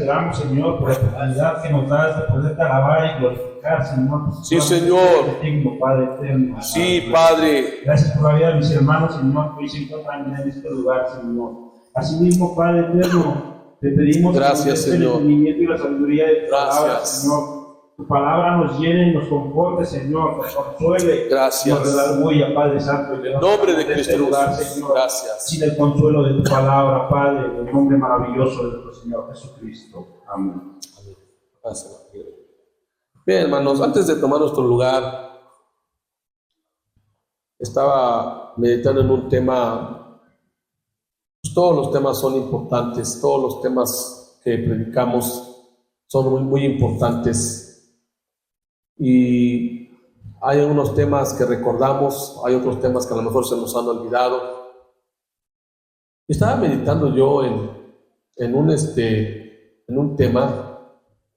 te damos, Señor, por la oportunidad que nos das de poder alabar y glorificar, Señor. Sí, Señor. Tengo, Padre eterno. Sí, Padre. Gracias por la vida de mis hermanos, Señor, que hoy se encuentran en este lugar, Señor. Asimismo, Padre eterno, te pedimos gracias, Señor, Señor, el entendimiento y la sabiduría de tu palabra, gracias, Señor. Tu palabra nos llene y nos conforte, Señor, nos consuele, gracias, nos redarguya, Padre Santo. en el nombre de Cristo lugar, Jesús, Señor, gracias. sin el consuelo de tu palabra, Padre, en el nombre maravilloso de nuestro Señor Jesucristo. Amén. Gracias. Bien, hermanos, antes de tomar nuestro lugar, estaba meditando en un tema. Pues todos los temas son importantes, todos los temas que predicamos son muy, muy importantes. Y hay algunos temas que recordamos, hay otros temas que a lo mejor se nos han olvidado. Estaba meditando yo en un tema.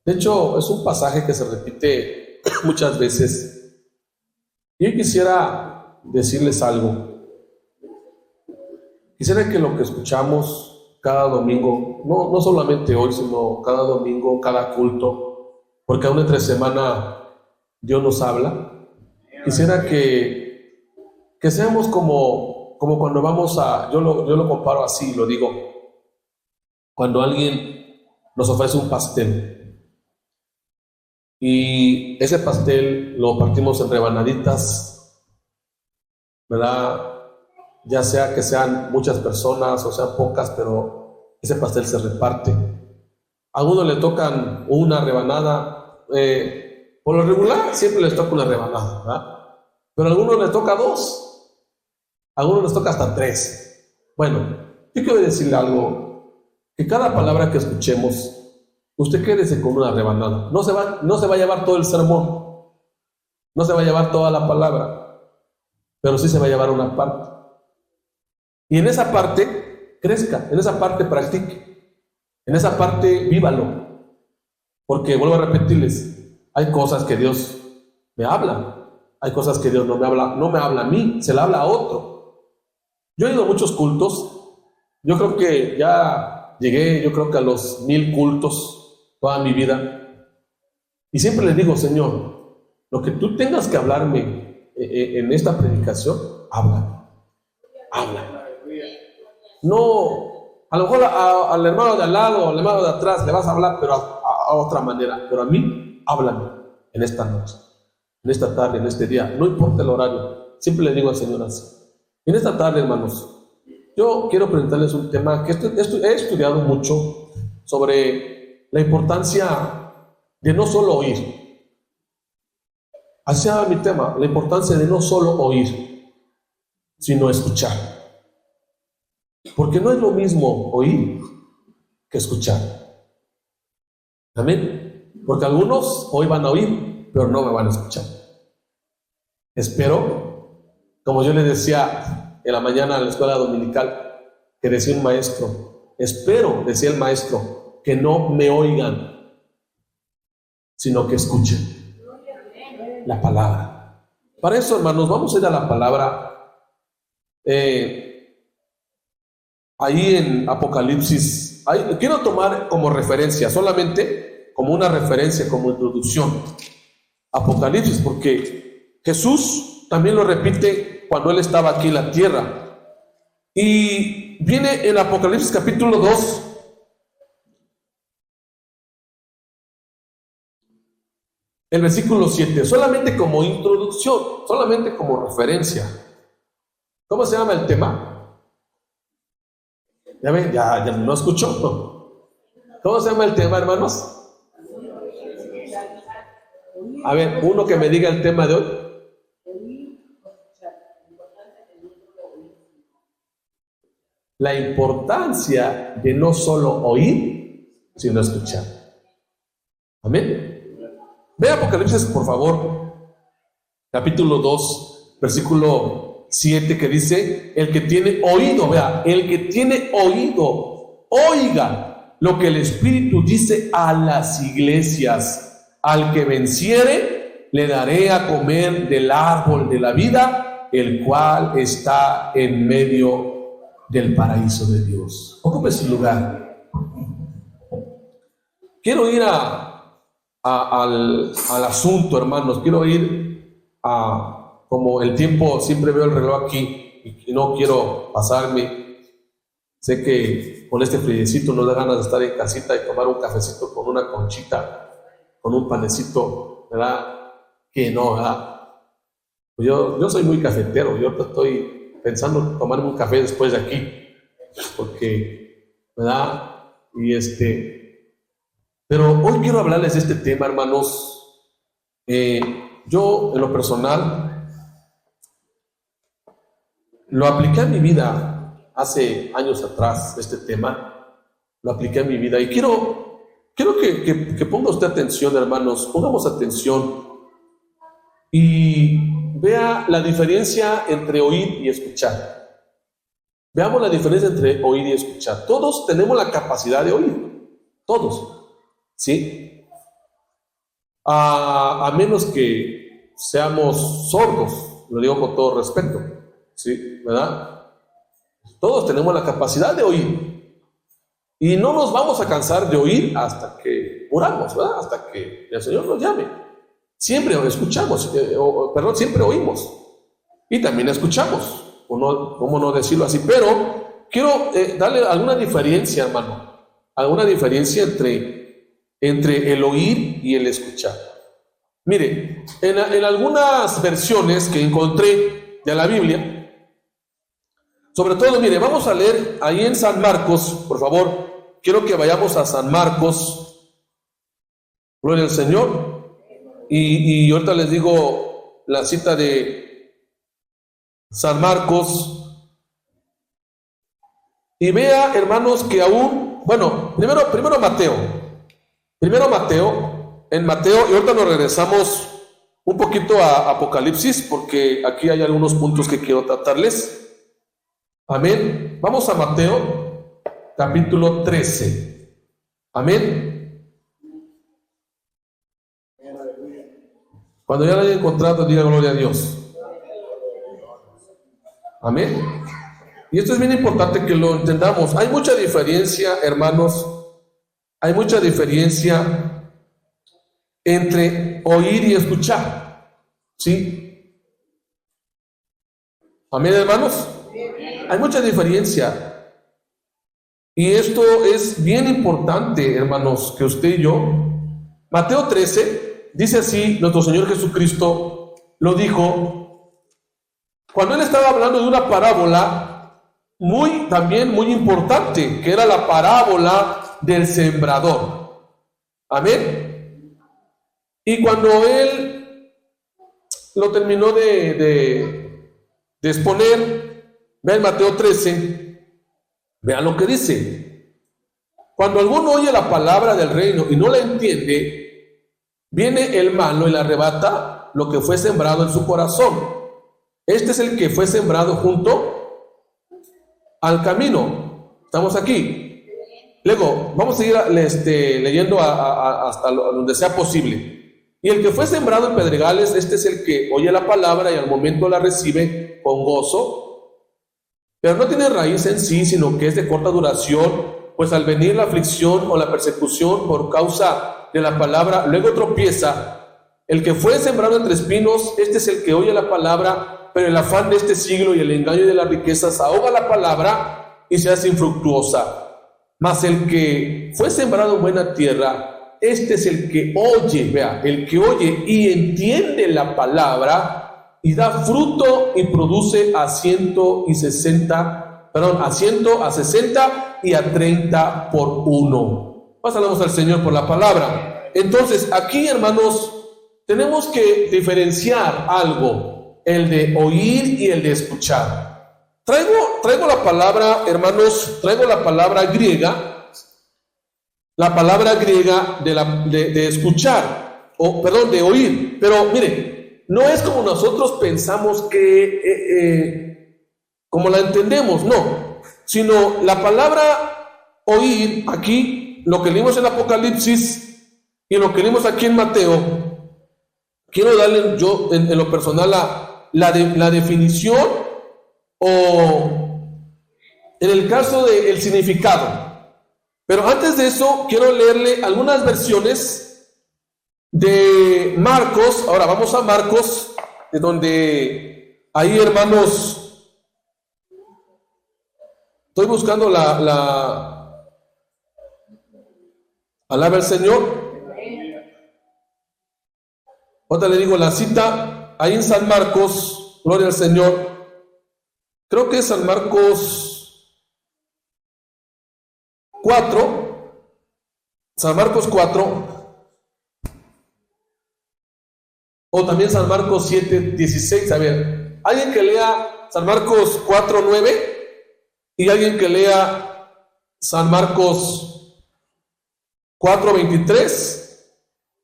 De hecho, es un pasaje que se repite muchas veces. Yo quisiera decirles algo. Quisiera que lo que escuchamos cada domingo, no solamente hoy, sino cada domingo, cada culto, porque aún entre semana Dios nos habla. Quisiera que seamos como cuando vamos yo lo comparo así, lo digo, cuando alguien nos ofrece un pastel y ese pastel lo partimos en rebanaditas, ¿verdad? Ya sea que sean muchas personas o sean pocas, pero ese pastel se reparte. A uno le tocan una rebanada, por lo regular siempre les toca una rebanada, ¿verdad? Pero a algunos les toca 2, a algunos les toca hasta 3. Bueno, yo quiero decirle algo, que cada palabra que escuchemos, usted quédese con una rebanada. No se va a llevar todo el sermón, no se va a llevar toda la palabra, pero sí se va a llevar una parte. Y en esa parte crezca, en esa parte practique, en esa parte vívalo. Porque vuelvo a repetirles, hay cosas que Dios me habla, hay cosas que Dios no me habla a mí, se la habla a otro. Yo he ido a muchos cultos, yo creo que ya llegué, a los 1000 cultos toda mi vida. Y siempre les digo, Señor, lo que tú tengas que hablarme en esta predicación, háblame. No, a lo mejor al hermano de al lado, al hermano de atrás le vas a hablar, pero a otra manera. Pero a mí, háblame en esta noche, en esta tarde, en este día. No importa el horario, siempre le digo al Señor así. En esta tarde, hermanos, yo quiero presentarles un tema que he estudiado mucho sobre la importancia de no solo oír. Así se llama mi tema, la importancia de no solo oír, sino escuchar. Porque no es lo mismo oír que escuchar. Amén. Porque algunos hoy van a oír, pero no me van a escuchar. Espero, como yo les decía en la mañana en la escuela dominical, que decía un maestro, espero, decía el maestro, que no me oigan, sino que escuchen la palabra. Para eso, hermanos, vamos a ir a la palabra. Ahí en Apocalipsis, quiero tomar como referencia, solamente como una referencia, como introducción, Apocalipsis, porque Jesús también lo repite cuando Él estaba aquí en la tierra. Y viene en Apocalipsis capítulo 2, el versículo 7, solamente como introducción, solamente como referencia. ¿Cómo se llama el tema? Ya ven, ya no escuchó. ¿Cómo se llama el tema, hermanos? A ver, uno que me diga el tema de hoy. La importancia de no solo oír, sino escuchar. Amén. Ve Apocalipsis, por favor, capítulo 2, versículo 7, que dice: el que tiene oído, vea, el que tiene oído, oiga lo que el Espíritu dice a las iglesias. Al que venciere, le daré a comer del árbol de la vida, el cual está en medio del paraíso de Dios. Ocupe su lugar. quiero ir al asunto, hermanos. Quiero ir como el tiempo, siempre veo el reloj aquí y no quiero pasarme. Sé que con este friecito nos da ganas de estar en casita y tomar un cafecito con una conchita, con un panecito, ¿verdad? Que no, ¿verdad? Pues yo soy muy cafetero. Yo estoy pensando en tomarme un café después de aquí, porque, ¿verdad? Pero hoy quiero hablarles de este tema, hermanos. Yo, en lo personal, lo apliqué a mi vida hace años atrás, este tema. Lo apliqué a mi vida y quiero que ponga usted atención, hermanos. Pongamos atención y vea la diferencia entre oír y escuchar. Veamos la diferencia entre oír y escuchar. Todos tenemos la capacidad de oír. Todos. ¿Sí? A menos que seamos sordos, lo digo con todo respeto, ¿sí? ¿Verdad? Todos tenemos la capacidad de oír y no nos vamos a cansar de oír hasta que muramos, ¿verdad? Hasta que el Señor nos llame. Siempre escuchamos, siempre oímos y también escuchamos, ¿cómo no decirlo así? Pero quiero darle alguna diferencia, hermano, alguna diferencia entre el oír y el escuchar. Mire, en algunas versiones que encontré de la Biblia, sobre todo, mire, vamos a leer ahí en San Marcos, por favor. Quiero que vayamos a San Marcos. Gloria al Señor. Y ahorita les digo la cita de San Marcos. Y vea, hermanos, que aún, bueno, primero Mateo. Primero Mateo, en Mateo, y ahorita nos regresamos un poquito a Apocalipsis, porque aquí hay algunos puntos que quiero tratarles. Amén. Vamos a Mateo, capítulo 13. Amén. Cuando ya lo haya encontrado, diga gloria a Dios. Amén. Y esto es bien importante que lo entendamos. Hay mucha diferencia, hermanos. Hay mucha diferencia entre oír y escuchar. ¿Sí? Amén, hermanos. Hay mucha diferencia. Y esto es bien importante, hermanos, que usted y yo. Mateo 13, dice así, nuestro Señor Jesucristo lo dijo, cuando Él estaba hablando de una parábola también muy importante, que era la parábola del sembrador. Amén. Y cuando Él lo terminó de exponer, vean Mateo 13, vean lo que dice. Cuando alguno oye la palabra del reino y no la entiende, viene el malo y le arrebata lo que fue sembrado en su corazón. Este es el que fue sembrado junto al camino. ¿Estamos aquí? Luego, vamos a seguir leyendo hasta donde sea posible. Y el que fue sembrado en pedregales, este es el que oye la palabra y al momento la recibe con gozo, pero no tiene raíz en sí, sino que es de corta duración, pues al venir la aflicción o la persecución por causa de la palabra, luego tropieza. El que fue sembrado entre espinos, este es el que oye la palabra, pero el afán de este siglo y el engaño de las riquezas ahoga la palabra y se hace infructuosa. Mas el que fue sembrado en buena tierra, este es el que oye, vea, el que oye y entiende la palabra, y da fruto y produce a 60 y a 30 por uno. Pasamos al Señor por la palabra. Entonces, aquí, hermanos, tenemos que diferenciar algo, el de oír y el de escuchar. Traigo la palabra, hermanos, traigo la palabra griega de escuchar, de oír. Pero mire, no es como nosotros pensamos como la entendemos, no, sino la palabra oír, aquí, lo que leímos en Apocalipsis y lo que leímos aquí en Mateo, quiero darle yo en lo personal la definición o en el caso del significado. Pero antes de eso, quiero leerle algunas versiones de Marcos. Ahora vamos a Marcos, de donde ahí, hermanos, estoy buscando alaba el Señor. Otra le digo la cita, ahí en San Marcos, gloria al Señor. Creo que es San Marcos 4, San Marcos 4, o también San Marcos 7, 16. A ver, alguien que lea San Marcos 4, 9, y alguien que lea San Marcos 4, 23,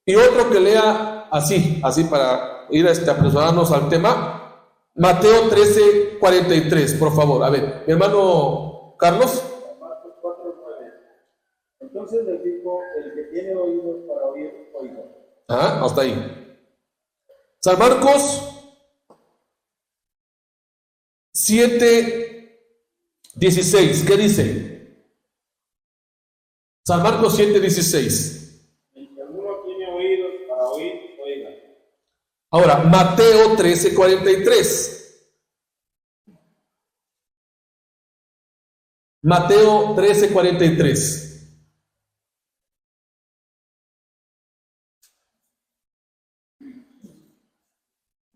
y otro que lea así para ir apresurarnos al tema. Mateo 13, 43, por favor. A ver, mi hermano Carlos. Marcos 4:9. Entonces les dijo: el que tiene oídos para oír, oiga. Hasta ahí. San Marcos 7, 16. ¿Qué dice? San Marcos 7, 16. El que alguno tiene oídos para oír, oiga. Ahora, Mateo 13, 43. Mateo 13, 43.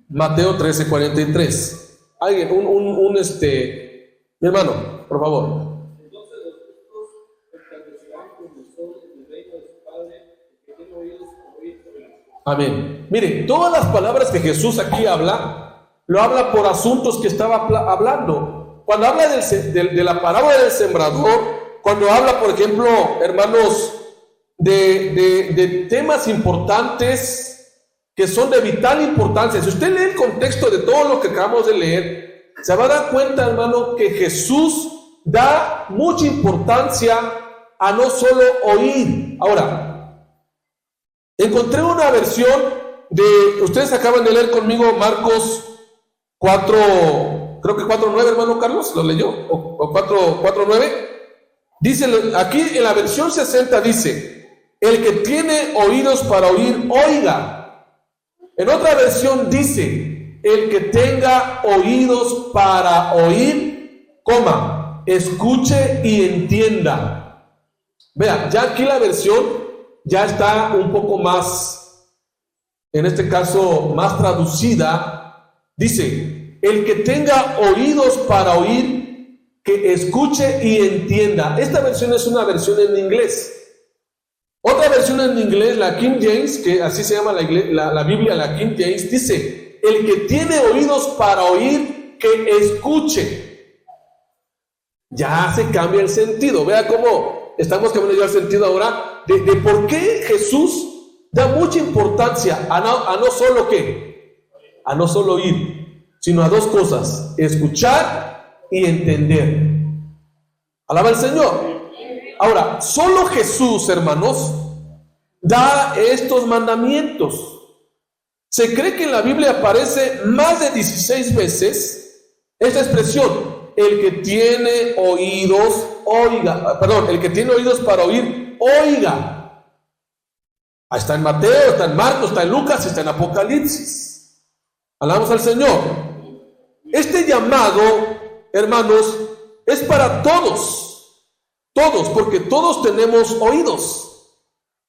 Mateo 13, 43. Alguien, mi hermano, por favor. Entonces los justos resplandecerán como el sol en el reino de su Padre. El que tiene oídos para oír, oiga. Amén. Mire, todas las palabras que Jesús aquí habla, lo habla por asuntos que estaba hablando. Cuando habla de la parábola del sembrador, cuando habla, por ejemplo, hermanos, de temas importantes que son de vital importancia. Si usted lee el contexto de todo lo que acabamos de leer, se va a dar cuenta, hermano, que Jesús da mucha importancia a no solo oír. Ahora, encontré una versión ustedes acaban de leer conmigo Marcos 4, creo que 4:9, hermano Carlos, ¿lo leyó? O 4:9. Dice, aquí en la versión 60 dice, el que tiene oídos para oír, oiga. En otra versión dice, el que tenga oídos para oír, escuche y entienda. Vea, ya aquí la versión ya está un poco más, en este caso, más traducida. Dice, el que tenga oídos para oír, que escuche y entienda. Esta versión es una versión en inglés. Otra versión en inglés, la King James, que así se llama la Biblia, la King James, dice, el que tiene oídos para oír, que escuche. Ya se cambia el sentido. Vea cómo estamos cambiando ya el sentido ahora de por qué Jesús da mucha importancia a no solo oír, sino a dos cosas: escuchar y entender. Alaba al Señor. Ahora, solo Jesús, hermanos, da estos mandamientos. Se cree que en la Biblia aparece más de 16 veces esta expresión: el que tiene oídos, oiga. El que tiene oídos para oír, oiga. Ahí está en Mateo, está en Marcos, está en Lucas, está en Apocalipsis. Alabamos al Señor. Este llamado, hermanos, es para todos, porque todos tenemos oídos.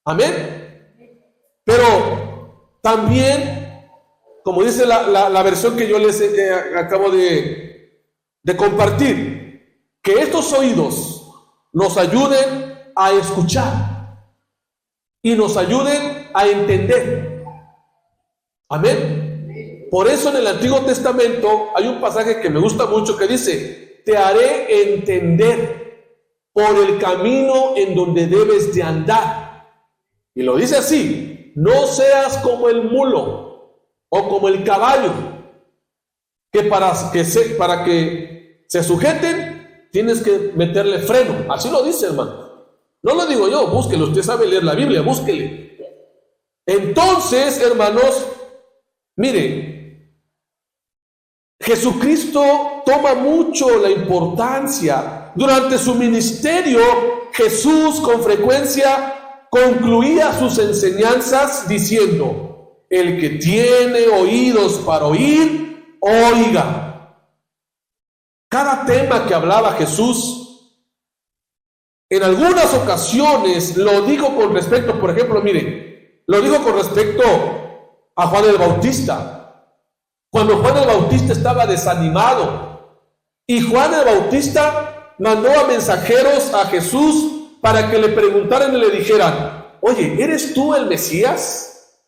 Amén. Pero también, como dice la versión que yo les acabo de compartir, que estos oídos nos ayuden a escuchar y nos ayuden a entender. Amén. Por eso en el Antiguo Testamento hay un pasaje que me gusta mucho que dice: te haré entender por el camino en donde debes de andar. Y lo dice así: no seas como el mulo o como el caballo, que para que se sujeten tienes que meterle freno. Así lo dice, hermano. No lo digo yo, búsquelo. Usted sabe leer la Biblia, búsquele. Entonces, hermanos, mire, Jesucristo toma mucho la importancia Durante su ministerio, Jesús con frecuencia concluía sus enseñanzas diciendo: el que tiene oídos para oír, oiga. Cada tema que hablaba Jesús, en algunas ocasiones lo dijo con respecto, por ejemplo, mire, lo dijo con respecto a Juan el Bautista. Cuando Juan el Bautista estaba desanimado y Juan el Bautista mandó a mensajeros a Jesús para que le preguntaran y le dijeran: oye, ¿eres tú el Mesías?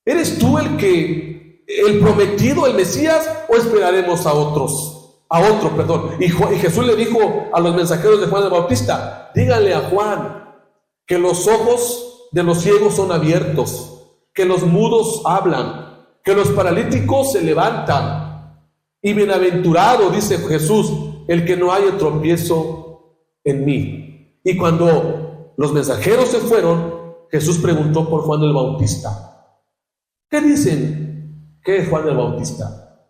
¿Eres tú el prometido, el Mesías, o esperaremos a otro, perdón? Y Jesús le dijo a los mensajeros de Juan el Bautista: díganle a Juan que los ojos de los ciegos son abiertos, que los mudos hablan, que los paralíticos se levantan. Y bienaventurado, dice Jesús, el que no haya tropiezo en mí. Y cuando los mensajeros se fueron, Jesús preguntó por Juan el Bautista. ¿Qué dicen que es Juan el Bautista?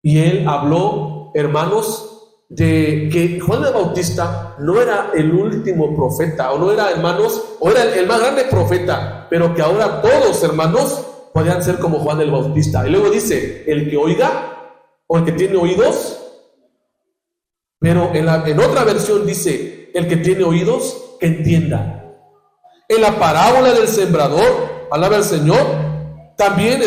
Y él habló, hermanos, de que Juan el Bautista no era el último profeta, o no era, hermanos, o era el más grande profeta, pero que ahora todos, hermanos, podían ser como Juan el Bautista. Y luego dice: el que oiga, o el que tiene oídos. Pero en otra versión dice: el que tiene oídos, que entienda. En la parábola del sembrador, palabra del Señor, también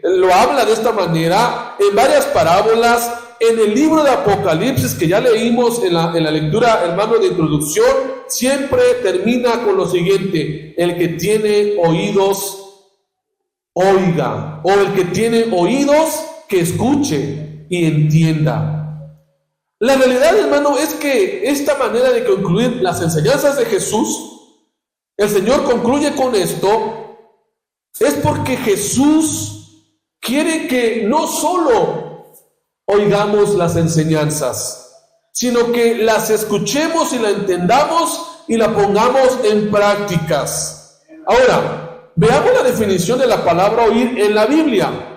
lo habla de esta manera en varias parábolas. En el libro de Apocalipsis, que ya leímos en la lectura, hermano, de introducción, siempre termina con lo siguiente: el que tiene oídos, oiga. O el que tiene oídos, que escuche y entienda. La realidad, hermano, es que esta manera de concluir las enseñanzas de Jesús, el Señor concluye con esto, es porque Jesús quiere que no solo oigamos las enseñanzas, sino que las escuchemos y la entendamos y la pongamos en prácticas. Ahora, veamos la definición de la palabra oír en la Biblia.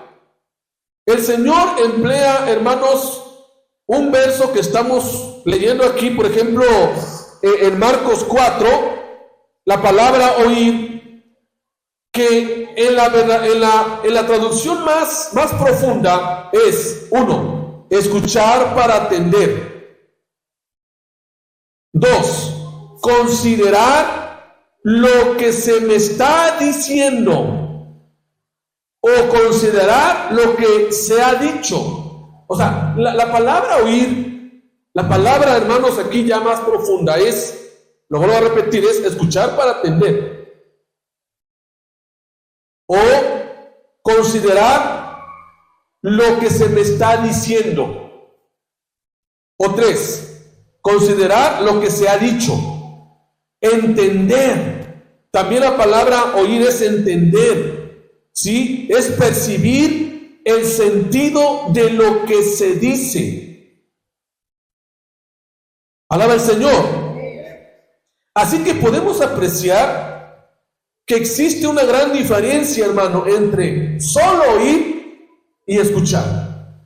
El Señor emplea, hermanos, un verso que estamos leyendo aquí, por ejemplo, en Marcos 4, la palabra oír, que en la traducción más profunda es: 1, escuchar para atender; 2, considerar lo que se me está diciendo, o considerar lo que se ha dicho. O sea, la palabra oír, la palabra, hermanos, aquí ya más profunda es, lo vuelvo a repetir, es escuchar para atender, o considerar lo que se me está diciendo, o 3, considerar lo que se ha dicho, entender. También la palabra oír es entender, ¿sí? Es percibir el sentido de lo que se dice. Alaba al Señor. Así que podemos apreciar que existe una gran diferencia, hermano, entre solo oír y escuchar.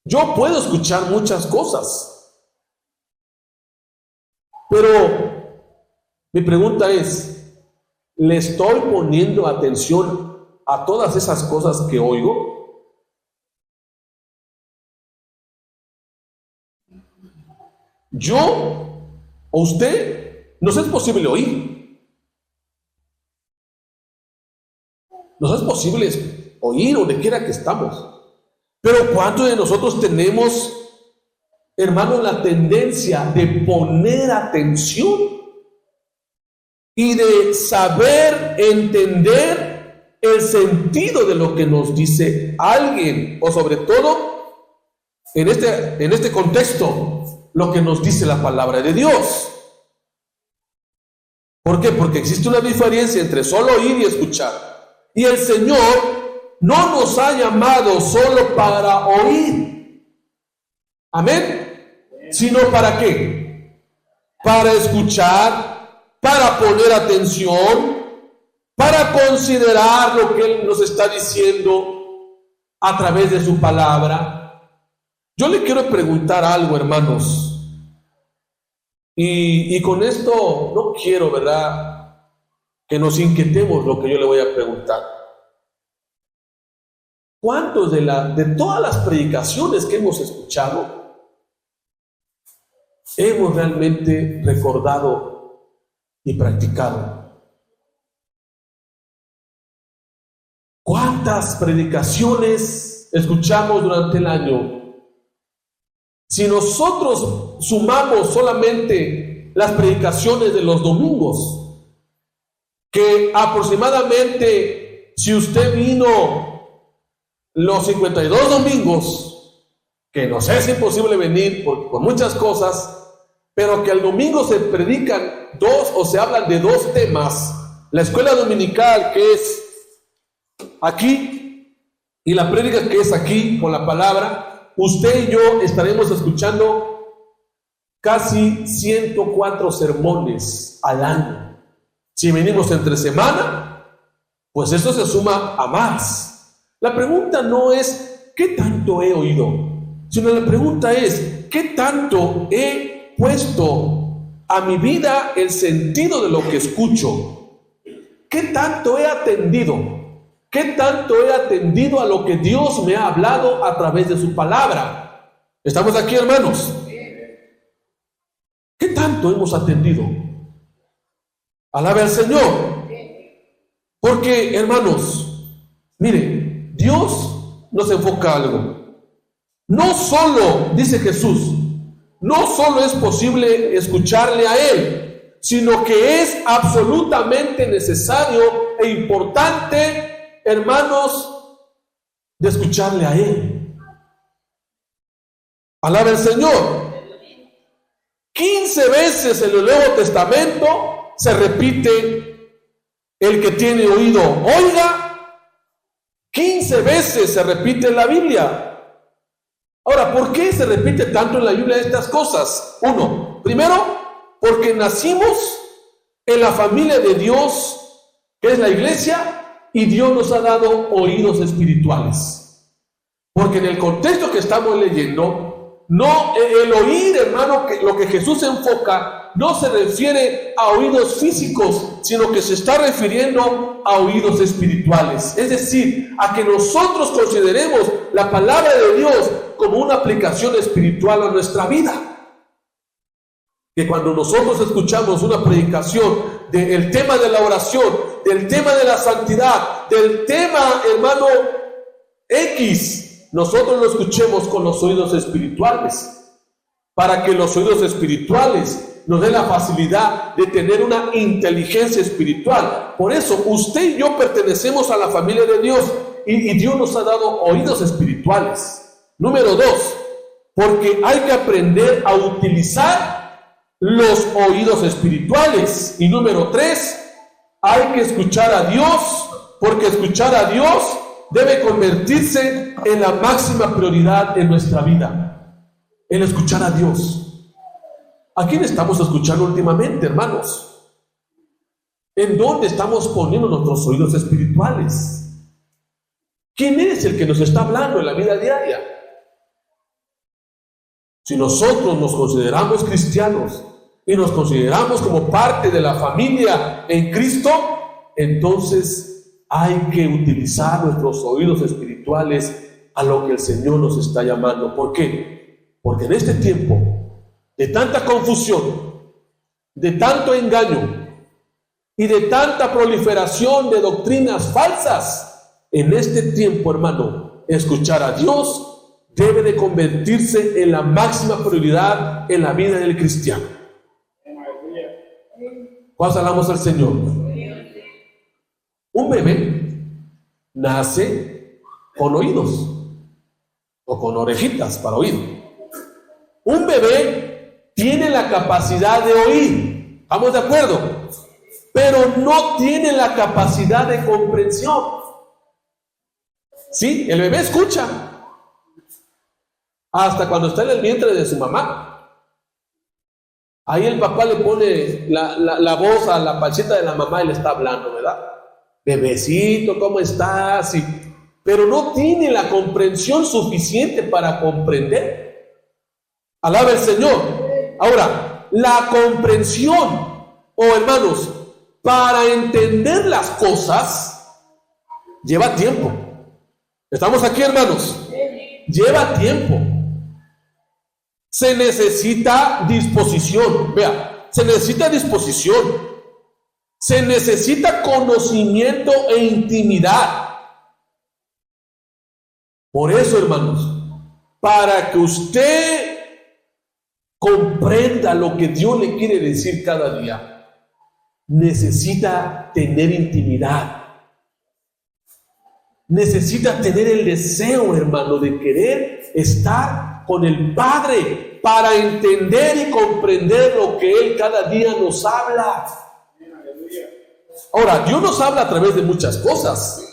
Yo puedo escuchar muchas cosas, pero mi pregunta es: ¿le estoy poniendo atención a todas esas cosas que oigo? Yo o usted, nos es posible oír. Nos es posible oír donde quiera que estamos. Pero ¿cuántos de nosotros tenemos, hermanos, la tendencia de poner atención y de saber entender el sentido de lo que nos dice alguien? O sobre todo, en este contexto, lo que nos dice la palabra de Dios. ¿Por qué? Porque existe una diferencia entre solo oír y escuchar. Y el Señor no nos ha llamado solo para oír. Amén. Sino ¿para qué? Para escuchar, para poner atención, para considerar lo que Él nos está diciendo a través de su palabra. Yo le quiero preguntar algo, hermanos. Y con esto no quiero, ¿verdad?, que nos inquietemos lo que yo le voy a preguntar. ¿Cuántos de todas las predicaciones que hemos escuchado hemos realmente recordado y practicado? ¿Cuántas predicaciones escuchamos durante el año? Si nosotros sumamos solamente las predicaciones de los domingos, que aproximadamente, si usted vino los 52 domingos, que nos es imposible venir por muchas cosas, pero que al domingo se predican dos o se hablan de dos temas: la escuela dominical, que es aquí, y la prédica, que es aquí con la palabra. Usted y yo estaremos escuchando casi 104 sermones al año. Si venimos entre semana, pues eso se suma a más. La pregunta no es ¿qué tanto he oído?, sino la pregunta es ¿qué tanto he puesto a mi vida el sentido de lo que escucho? ¿Qué tanto he atendido? ¿Qué tanto he atendido a lo que Dios me ha hablado a través de su palabra? ¿Estamos aquí, hermanos? ¿Qué tanto hemos atendido? Alabe al Señor. Porque, hermanos, miren, Dios nos enfoca algo. No solo, dice Jesús, no solo es posible escucharle a Él, sino que es absolutamente necesario e importante, hermanos, de escucharle a Él. Alabe al Señor. 15 veces en el Nuevo Testamento se repite: el que tiene oído, oiga. 15 veces se repite en la Biblia. Ahora, ¿por qué se repite tanto en la Biblia estas cosas? Uno, primero, porque nacimos en la familia de Dios, que es la iglesia, y Dios nos ha dado oídos espirituales. Porque en el contexto que estamos leyendo, no el oír, hermano, que lo que Jesús enfoca, no se refiere a oídos físicos, sino que se está refiriendo a oídos espirituales. Es decir, a que nosotros consideremos la palabra de Dios como una aplicación espiritual a nuestra vida. Que cuando nosotros escuchamos una predicación del tema de la oración, del tema de la santidad, del tema, hermano, X, nosotros lo escuchemos con los oídos espirituales, para que los oídos espirituales nos den la facilidad de tener una inteligencia espiritual. Por eso usted y yo pertenecemos a la familia de Dios, y Dios nos ha dado oídos espirituales. Número 2, porque hay que aprender a utilizar los oídos espirituales. Y número 3, hay que escuchar a Dios, porque escuchar a Dios debe convertirse en la máxima prioridad en nuestra vida. El escuchar a Dios. ¿A quién estamos escuchando últimamente, hermanos? ¿En dónde estamos poniendo nuestros oídos espirituales? ¿Quién es el que nos está hablando en la vida diaria? Si nosotros nos consideramos cristianos y nos consideramos como parte de la familia en Cristo, entonces hay que utilizar nuestros oídos espirituales a lo que el Señor nos está llamando. ¿Por qué? Porque en este tiempo de tanta confusión, de tanto engaño y de tanta proliferación de doctrinas falsas, en este tiempo, hermano, escuchar a Dios debe de convertirse en la máxima prioridad en la vida del cristiano. ¿Cuándo hablamos al Señor? Un bebé nace con oídos o con orejitas para oír. Un bebé tiene la capacidad de oír, ¿estamos de acuerdo? Pero no tiene la capacidad de comprensión. Sí, el bebé escucha hasta cuando está en el vientre de su mamá. Ahí el papá le pone la voz a la pancita de la mamá y le está hablando, ¿verdad? Bebecito, ¿cómo estás? Pero no tiene la comprensión suficiente para comprender. Alaba el Señor. Ahora, la comprensión, o hermanos, para entender las cosas, lleva tiempo. ¿Estamos aquí, hermanos? Lleva tiempo. Se necesita disposición. Vea, se necesita disposición. Se necesita conocimiento e intimidad. Por eso, hermanos, para que usted comprenda lo que Dios le quiere decir cada día, necesita tener intimidad. Necesita tener el deseo, hermano, de querer estar con el Padre para entender y comprender lo que Él cada día nos habla. Ahora, Dios nos habla a través de muchas cosas.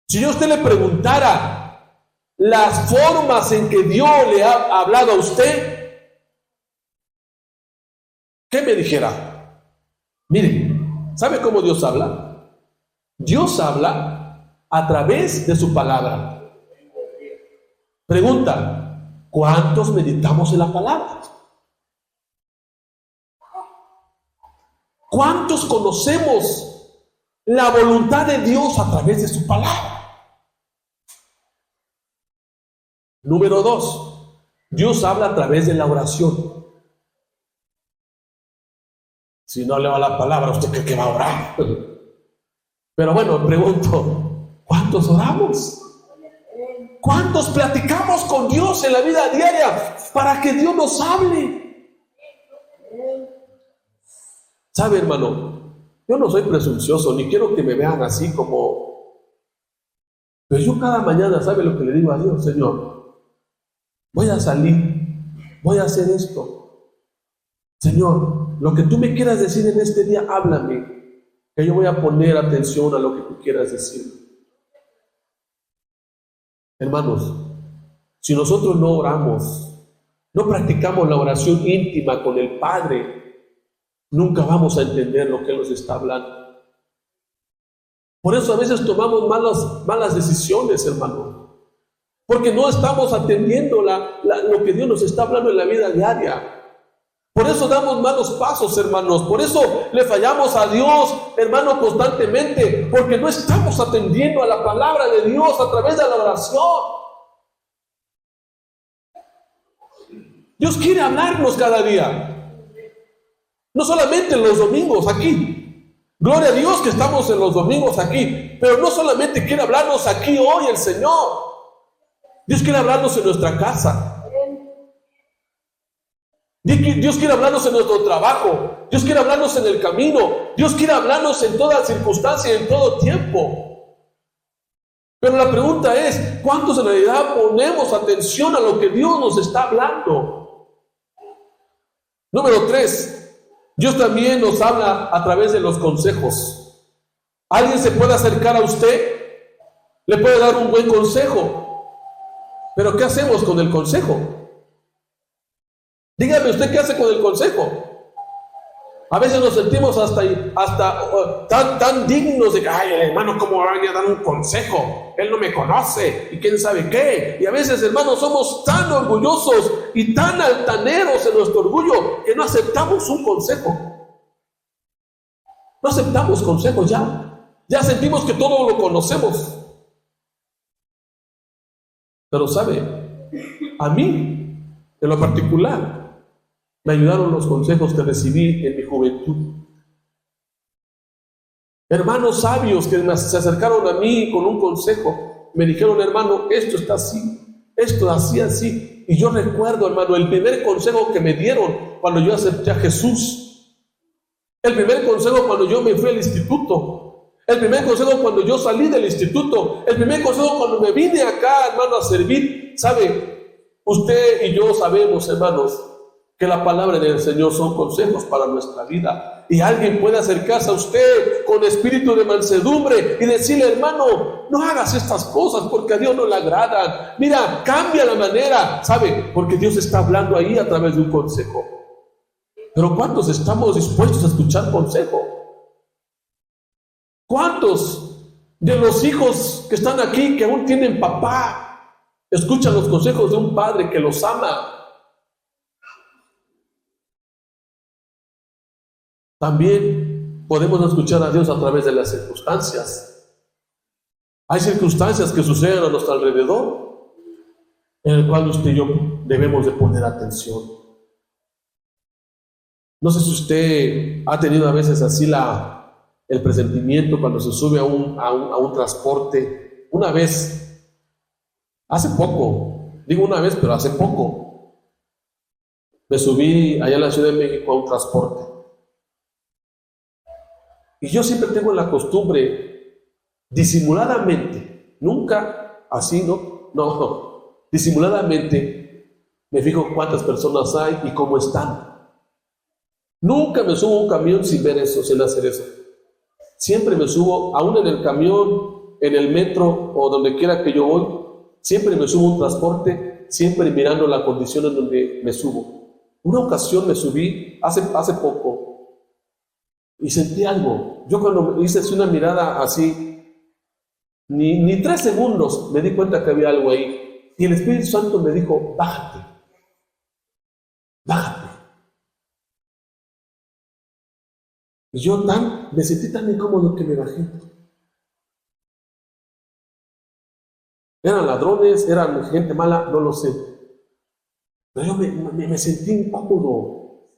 Si yo a usted le preguntara las formas en que Dios le ha hablado a usted, ¿qué me dijera? Mire, ¿sabe cómo Dios habla? Dios habla a través de su palabra. Pregunta, ¿cuántos meditamos en la palabra? ¿Cuántos conocemos la voluntad de Dios a través de su palabra? Número 2, Dios habla a través de la oración. Si no le va la palabra, ¿usted cree que va a orar? Pero bueno, pregunto, ¿cuántos oramos? ¿Cuántos platicamos con Dios en la vida diaria para que Dios nos hable? ¿Sabe, hermano? Yo no soy presuncioso, ni quiero que me vean así como... Pero yo cada mañana, ¿sabe lo que le digo a Dios? Señor, voy a salir, voy a hacer esto. Señor, lo que tú me quieras decir en este día, háblame, que yo voy a poner atención a lo que tú quieras decir. Hermanos, si nosotros no oramos, no practicamos la oración íntima con el Padre, nunca vamos a entender lo que Él nos está hablando. Por eso a veces tomamos malas decisiones, hermano, porque no estamos atendiendo lo que Dios nos está hablando en la vida diaria. Por eso damos malos pasos, hermanos. Por eso le fallamos a Dios, hermano, constantemente, porque no estamos atendiendo a la palabra de Dios a través de la oración. Dios quiere hablarnos cada día, no solamente en los domingos aquí. Gloria a Dios que estamos en los domingos aquí, pero no solamente quiere hablarnos aquí hoy el Señor. Dios quiere hablarnos en nuestra casa. Dios quiere hablarnos en nuestro trabajo. Dios quiere hablarnos en el camino. Dios quiere hablarnos en toda circunstancia y en todo tiempo. Pero la pregunta es, ¿cuántos en realidad ponemos atención a lo que Dios nos está hablando? Número 3, Dios también nos habla a través de los consejos. Alguien se puede acercar a usted, le puede dar un buen consejo, pero ¿qué hacemos con el consejo? Dígame usted, ¿qué hace con el consejo? A veces nos sentimos tan dignos de que, ay, el hermano, ¿cómo va a venir a dar un consejo? Él no me conoce y quién sabe qué. Y a veces, hermanos, somos tan orgullosos y tan altaneros en nuestro orgullo que no aceptamos un consejo. No aceptamos consejos ya. Ya sentimos que todo lo conocemos. Pero sabe, a mí, en lo particular, me ayudaron los consejos que recibí en mi juventud. Hermanos sabios que se acercaron a mí con un consejo, me dijeron, hermano, esto está así, esto así. Y yo recuerdo, hermano, el primer consejo que me dieron cuando yo acepté a Jesús. El primer consejo cuando yo me fui al instituto. El primer consejo cuando yo salí del instituto. El primer consejo cuando me vine acá, hermano, a servir. ¿Sabe? Usted y yo sabemos, hermanos, que la palabra del Señor son consejos para nuestra vida. Y alguien puede acercarse a usted con espíritu de mansedumbre y decirle, hermano, no hagas estas cosas porque a Dios no le agradan. Mira, cambia la manera, ¿sabe? Porque Dios está hablando ahí a través de un consejo. Pero ¿cuántos estamos dispuestos a escuchar consejo? ¿Cuántos de los hijos que están aquí, que aún tienen papá, escuchan los consejos de un padre que los ama? También podemos escuchar a Dios a través de las circunstancias. Hay circunstancias que suceden a nuestro alrededor, en el cual usted y yo debemos de poner atención. No sé si usted ha tenido a veces así el presentimiento cuando se sube a un transporte. Una vez, hace poco, digo una vez, pero hace poco, me subí allá en la Ciudad de México a un transporte. Y yo siempre tengo la costumbre, disimuladamente, nunca así, no, disimuladamente me fijo cuántas personas hay y cómo están. Nunca me subo a un camión sin ver eso, sin hacer eso. Siempre me subo, aún en el camión, en el metro o donde quiera que yo voy, siempre me subo a un transporte, siempre mirando la condición en donde me subo. Una ocasión me subí hace poco y sentí algo. Yo cuando hice una mirada así, ni 3 segundos me di cuenta que había algo ahí. Y el Espíritu Santo me dijo, bájate. Y yo me sentí tan incómodo que me bajé. ¿Eran ladrones? ¿Eran gente mala? No lo sé. Pero yo me sentí incómodo.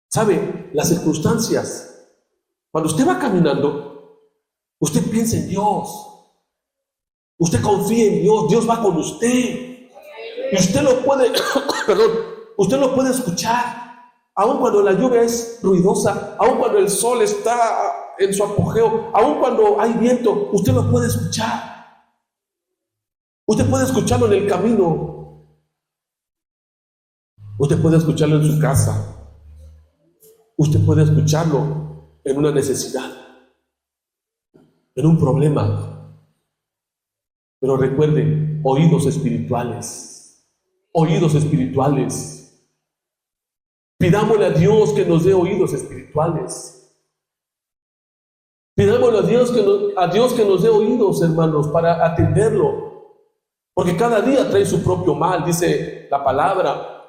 ¿Sabe? Las circunstancias. Cuando usted va caminando, usted piensa en Dios. Usted confía en Dios. Dios va con usted. Y usted lo puede, usted lo puede escuchar. Aun cuando la lluvia es ruidosa, aun cuando el sol está en su apogeo, aun cuando hay viento, usted lo puede escuchar. Usted puede escucharlo en el camino. Usted puede escucharlo en su casa. Usted puede escucharlo en una necesidad, en un problema. Pero recuerde, oídos espirituales. Oídos espirituales. Pidámosle a Dios que nos dé oídos espirituales. Pidámosle a Dios que nos dé oídos, hermanos, para atenderlo. Porque cada día trae su propio mal, dice la palabra.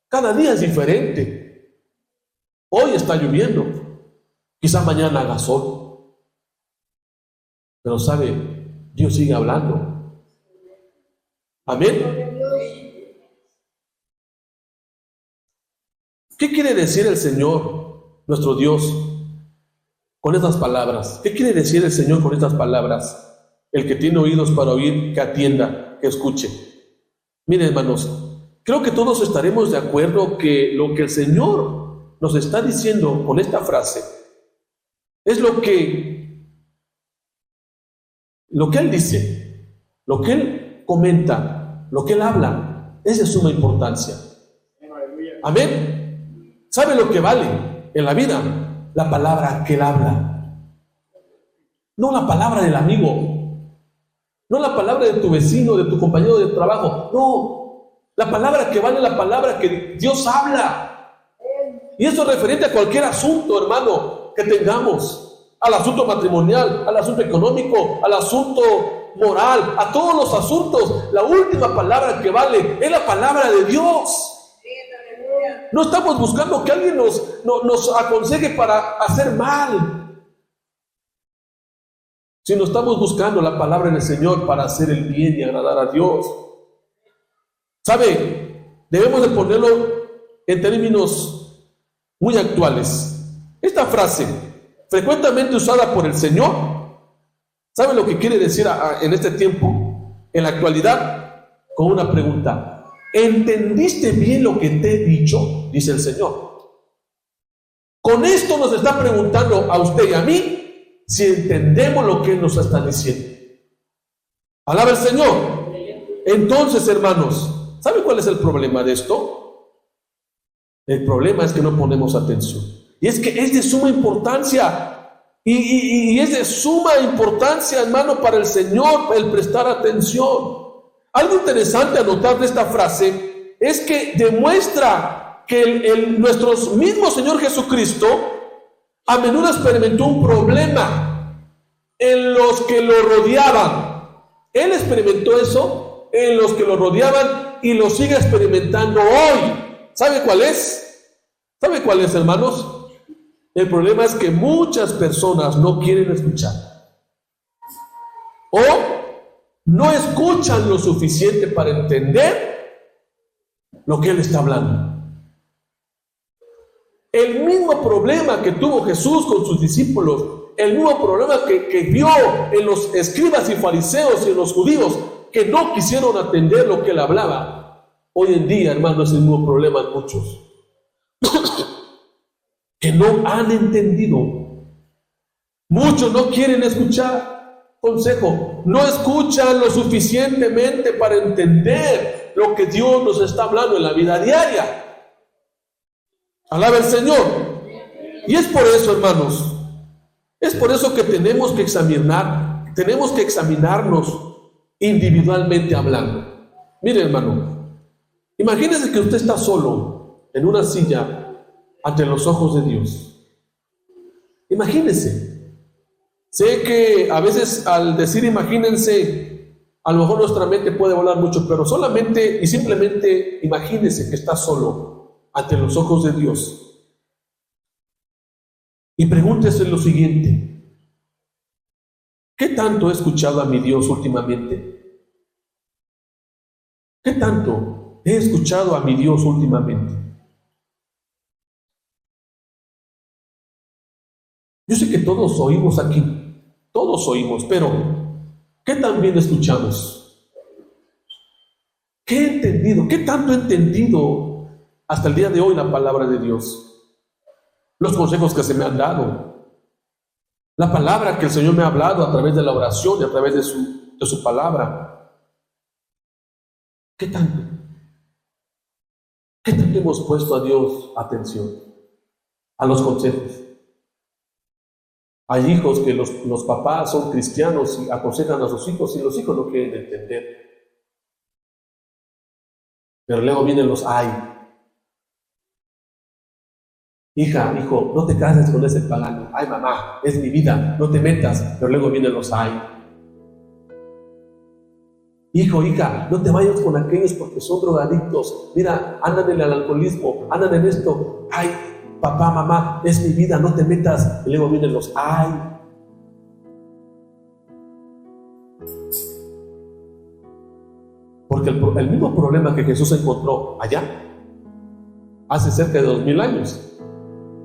Cada día es diferente. Hoy está lloviendo. Quizá mañana haga sol. Pero sabe, Dios sigue hablando. Amén. ¿Qué quiere decir el Señor, nuestro Dios, con estas palabras? ¿Qué quiere decir el Señor con estas palabras? El que tiene oídos para oír, que atienda, que escuche. Miren, hermanos, creo que todos estaremos de acuerdo que lo que el Señor nos está diciendo con esta frase es lo que Él dice, lo que Él comenta, lo que Él habla, es de suma importancia. Amén. ¿Sabe lo que vale en la vida? La palabra que Él habla. No la palabra del amigo. No la palabra de tu vecino, de tu compañero de trabajo. No. La palabra que vale es la palabra que Dios habla. Y eso es referente a cualquier asunto, hermano, que tengamos. Al asunto matrimonial, al asunto económico, al asunto moral, a todos los asuntos. La última palabra que vale es la palabra de Dios. No estamos buscando que alguien nos aconseje para hacer mal, sino estamos buscando la palabra del Señor para hacer el bien y agradar a Dios. ¿Sabe? Debemos de ponerlo en términos muy actuales. Esta frase, frecuentemente usada por el Señor, ¿sabe lo que quiere decir en este tiempo, en la actualidad? Con una pregunta. ¿Entendiste bien lo que te he dicho? Dice el Señor. Con esto nos está preguntando a usted y a mí si entendemos lo que Él nos está diciendo. Alaba el Señor. Entonces, hermanos, ¿sabe cuál es el problema de esto? El problema es que no ponemos atención. Y es que es de suma importancia. Y es de suma importancia, hermano, para el Señor el prestar atención. Algo interesante a notar de esta frase es que demuestra que nuestro mismo Señor Jesucristo a menudo experimentó un problema en los que lo rodeaban. Él experimentó eso en los que lo rodeaban y lo sigue experimentando hoy. ¿Sabe cuál es? ¿Sabe cuál es, hermanos? El problema es que muchas personas no quieren escuchar o no escuchan lo suficiente para entender lo que Él está hablando. El mismo problema que tuvo Jesús con sus discípulos, el mismo problema que vio en los escribas y fariseos y en los judíos, que no quisieron atender lo que Él hablaba. Hoy en día, hermano, es el mismo problema en muchos que no han entendido. Muchos no quieren escuchar consejo, no escuchan lo suficientemente para entender lo que Dios nos está hablando en la vida diaria. Alaba el Señor. Y es por eso, hermanos, es por eso que tenemos que examinarnos individualmente hablando. Mire, hermano, imagínese que usted está solo en una silla ante los ojos de Dios. Imagínese. Sé que a veces al decir imagínense, a lo mejor nuestra mente puede volar mucho, pero solamente y simplemente imagínese que está solo ante los ojos de Dios. Y pregúntese lo siguiente: ¿qué tanto he escuchado a mi Dios últimamente? ¿Qué tanto he escuchado a mi Dios últimamente? Yo sé que todos oímos aquí, todos oímos, pero ¿qué tan bien escuchamos? ¿Qué he entendido? ¿Qué tanto he entendido hasta el día de hoy la palabra de Dios? Los consejos que se me han dado, la palabra que el Señor me ha hablado a través de la oración y a través de su palabra. ¿Qué tanto? ¿Qué tanto hemos puesto a Dios atención? A los consejos. Hay hijos que los papás son cristianos y aconsejan a sus hijos y los hijos no quieren entender. Pero luego vienen los ay. Hija, hijo, no te cases con ese pagano. Ay, mamá, es mi vida, no te metas. Pero luego vienen los ay. Hijo, hija, no te vayas con aquellos porque son drogadictos. Mira, andan en el alcoholismo, andan en esto. Ay, papá, mamá, es mi vida, no te metas. Y luego vienen los ay. Porque el mismo problema que Jesús encontró allá, hace cerca de 2000 años,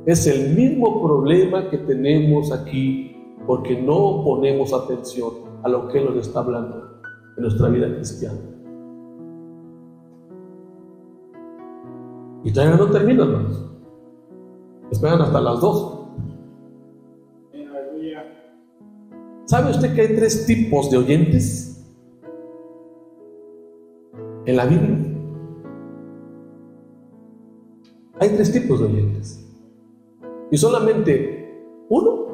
es el mismo problema que tenemos aquí, porque no ponemos atención a lo que Él nos está hablando en nuestra vida cristiana. Y todavía no termina, hermanos. Esperan hasta las 2. ¿Sabe usted que hay 3 tipos de oyentes en la Biblia? Hay 3 tipos de oyentes. Y solamente uno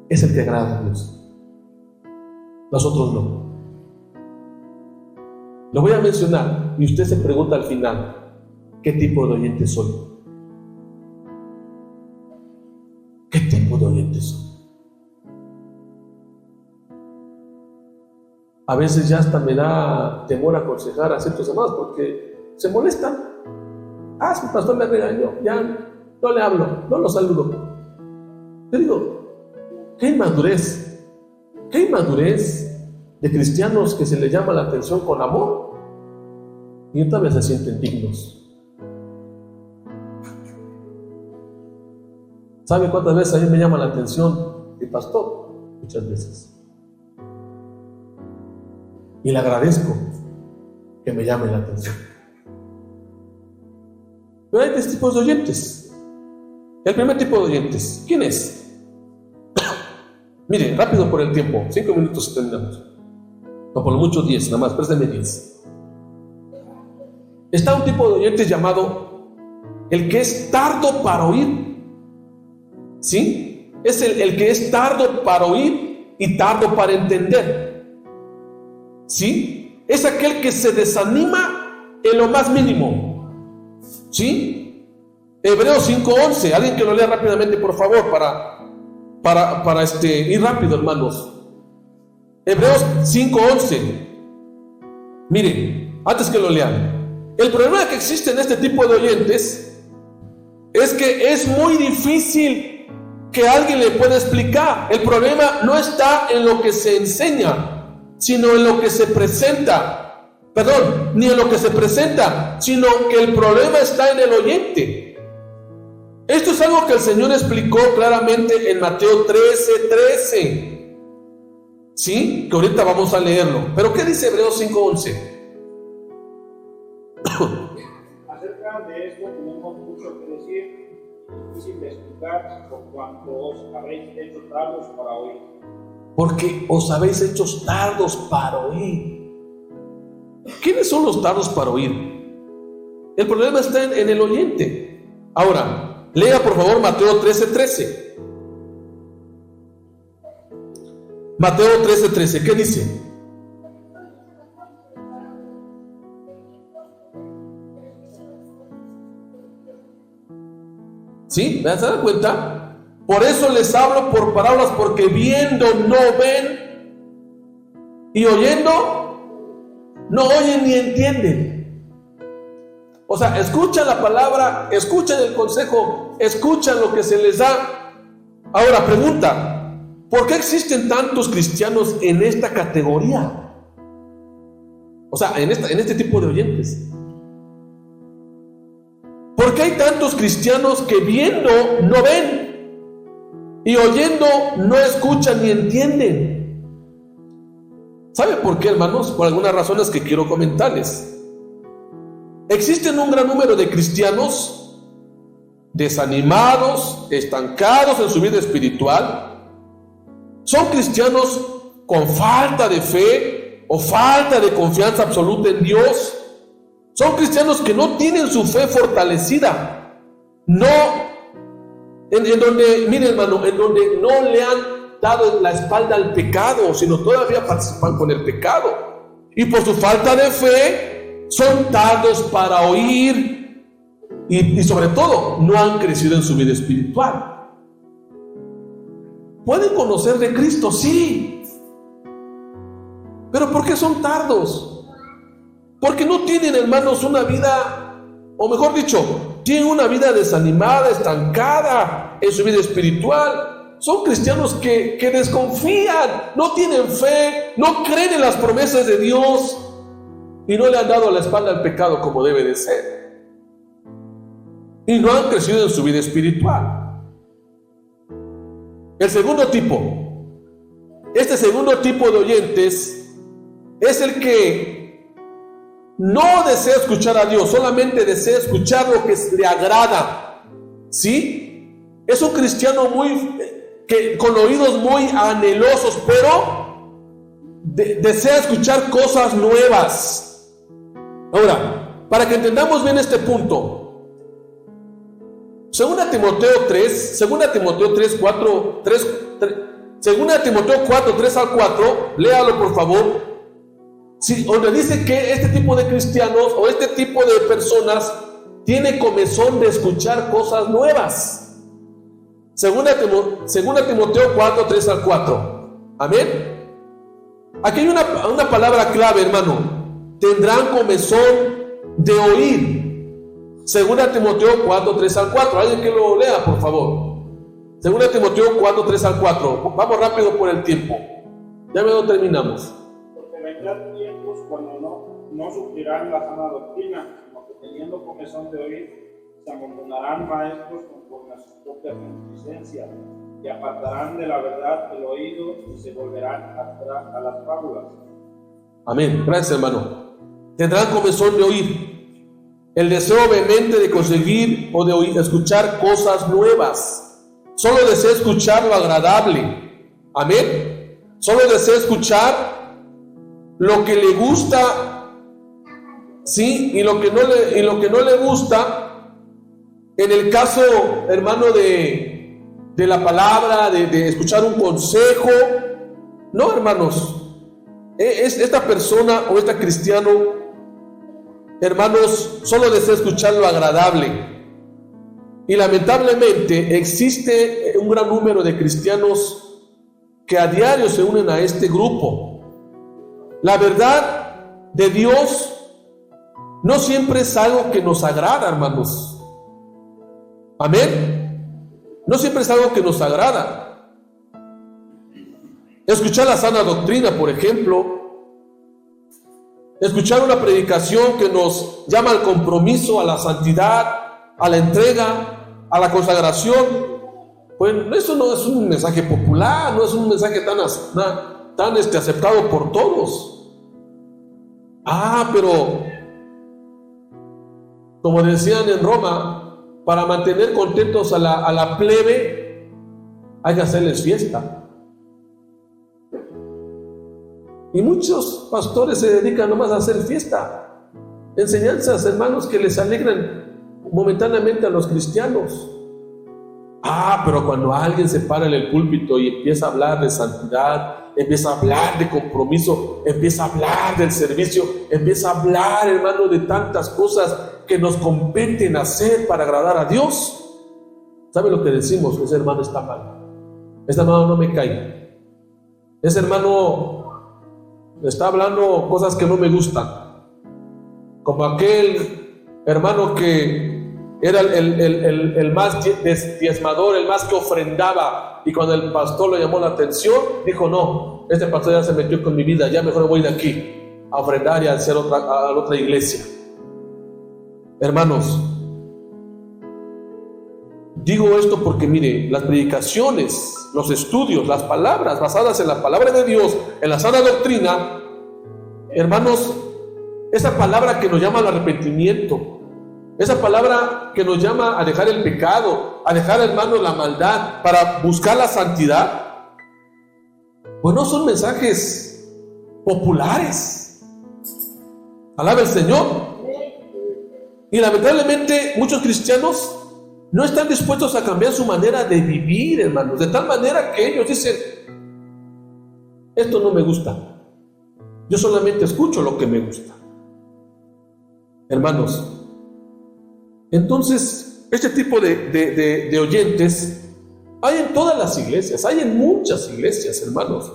es el que agrada a Dios. Los otros no. Lo voy a mencionar y usted se pregunta al final: ¿qué tipo de oyente soy? ¿Qué tipo de oyente soy? A veces ya hasta me da temor aconsejar a ciertos hermanos porque se molestan. Ah, si el pastor me regañó, ya no le hablo, no lo saludo. Yo digo, qué inmadurez de cristianos que se les llama la atención con amor y todavía se sienten dignos. ¿Sabe cuántas veces a mí me llama la atención el pastor? Muchas veces. Y le agradezco que me llame la atención. Pero hay 3 tipos de oyentes. El primer tipo de oyentes, ¿quién es? Mire, rápido por el tiempo, 5 minutos y terminamos. O por lo mucho 10, nada más, préstame 10. Está un tipo de oyentes llamado el que es tardo para oír. ¿Sí? Es el que es tardo para oír y tardo para entender. ¿Sí? Es aquel que se desanima en lo más mínimo. ¿Sí? Hebreos 5:11, alguien que lo lea rápidamente, por favor, para ir rápido, hermanos. Hebreos 5:11. Miren, antes que lo lean, el problema que existe en este tipo de oyentes es que es muy difícil que alguien le pueda explicar. El problema no está en lo que se enseña, sino en lo que se presenta. Perdón, ni en lo que se presenta, sino que el problema está en el oyente. Esto es algo que el Señor explicó claramente en Mateo 13:13. ¿Sí? Que ahorita vamos a leerlo. Pero ¿qué dice Hebreos 5:11? Acerca de esto tenemos mucho que decir, difícil de explicar, por cuanto os habéis hecho tardos para oír. Porque os habéis hecho tardos para oír. ¿Quiénes son los tardos para oír? El problema está en el oyente. Ahora, lea por favor Mateo 13:13. Mateo 13:13, ¿qué dice? ¿Sí? ¿Se dan cuenta? Por eso les hablo por parábolas, porque viendo no ven y oyendo no oyen ni entienden. O sea, escuchan la palabra, escuchan el consejo, escuchan lo que se les da. Ahora, pregunta, ¿por qué existen tantos cristianos en esta categoría? O sea, en este tipo de oyentes. ¿Por qué hay tantos cristianos que viendo no ven y oyendo no escuchan ni entienden? ¿Sabe por qué, hermanos? Por algunas razones que quiero comentarles. Existen un gran número de cristianos desanimados, estancados en su vida espiritual. Son cristianos con falta de fe o falta de confianza absoluta en Dios. Son cristianos que no tienen su fe fortalecida. No, en donde, mire hermano, en donde no le han dado la espalda al pecado, sino todavía participan con el pecado. Y por su falta de fe, son tardos para oír y sobre todo, no han crecido en su vida espiritual. ¿Pueden conocer de Cristo? Sí. ¿Pero por qué son tardos? Porque no tienen, hermanos, una vida, o mejor dicho, tienen una vida desanimada, estancada en su vida espiritual. Son cristianos que desconfían, no tienen fe, no creen en las promesas de Dios y no le han dado la espalda al pecado como debe de ser. Y no han crecido en su vida espiritual. El segundo tipo, este segundo tipo de oyentes es el que no desea escuchar a Dios, solamente desea escuchar lo que le agrada. ¿Sí? Es un cristiano con oídos muy anhelosos, pero desea escuchar cosas nuevas. Ahora, para que entendamos bien este punto, según Timoteo 4, 3 al 4, léalo por favor. Sí, donde dice que este tipo de cristianos o este tipo de personas tiene comezón de escuchar cosas nuevas. Segunda Timoteo 4, 3 al 4. Amén. Aquí hay una palabra clave, hermano. Tendrán comezón de oír. Segunda Timoteo 4, 3 al 4. Alguien que lo lea, por favor. Segunda Timoteo 4, 3 al 4. Vamos rápido por el tiempo. Ya no terminamos. Vendrán tiempos cuando no sufrirán la sana doctrina, sino que teniendo comezón de oír, se amontonarán maestros conforme a sus propias concupiscencias, y apartarán de la verdad el oído y se volverán a las fábulas. Amén. Gracias, hermano. Tendrán comezón de oír, el deseo vehemente de conseguir o de oír, escuchar cosas nuevas. Solo desea escuchar lo agradable. Amén. Solo desea escuchar lo que le gusta, sí, y lo que no le gusta. En el caso, hermano, de la palabra, de escuchar un consejo, no, hermanos, esta persona o este cristiano, hermanos, solo desea escuchar lo agradable. Y lamentablemente existe un gran número de cristianos que a diario se unen a este grupo. La verdad de Dios no siempre es algo que nos agrada, hermanos. Amén. no siempre es algo que nos agrada. Escuchar la sana doctrina, por ejemplo, escuchar una predicación que nos llama al compromiso, a la santidad, a la entrega, a la consagración, pues eso no es un mensaje popular, no es un mensaje tan aceptado por todos. Pero como decían en Roma, para mantener contentos a la plebe hay que hacerles fiesta. Y muchos pastores se dedican nomás a hacer fiesta, enseñanzas, hermanos, que les alegran momentáneamente a los cristianos. Pero cuando alguien se para en el púlpito y empieza a hablar de santidad, empieza a hablar de compromiso, empieza a hablar del servicio, empieza a hablar, hermano, de tantas cosas que nos competen hacer para agradar a Dios, ¿sabe lo que decimos? Ese hermano está mal, ese hermano no me cae, ese hermano está hablando cosas que no me gustan, como aquel hermano que era el más diezmador, el más que ofrendaba, y cuando el pastor le llamó la atención, dijo: no, este pastor ya se metió con mi vida, ya mejor voy de aquí a ofrendar y a hacer a otra iglesia. Hermanos, digo esto porque mire, las predicaciones, los estudios, las palabras basadas en la palabra de Dios, en la sana doctrina, hermanos, esa palabra que nos llama al arrepentimiento, esa palabra que nos llama a dejar el pecado, a dejar, hermano, la maldad para buscar la santidad, pues no son mensajes populares. Alaba el Señor. Y lamentablemente muchos cristianos no están dispuestos a cambiar su manera de vivir, hermanos, de tal manera que ellos dicen: esto no me gusta, yo solamente escucho lo que me gusta. Hermanos, entonces, este tipo de oyentes hay en todas las iglesias, hay en muchas iglesias, hermanos.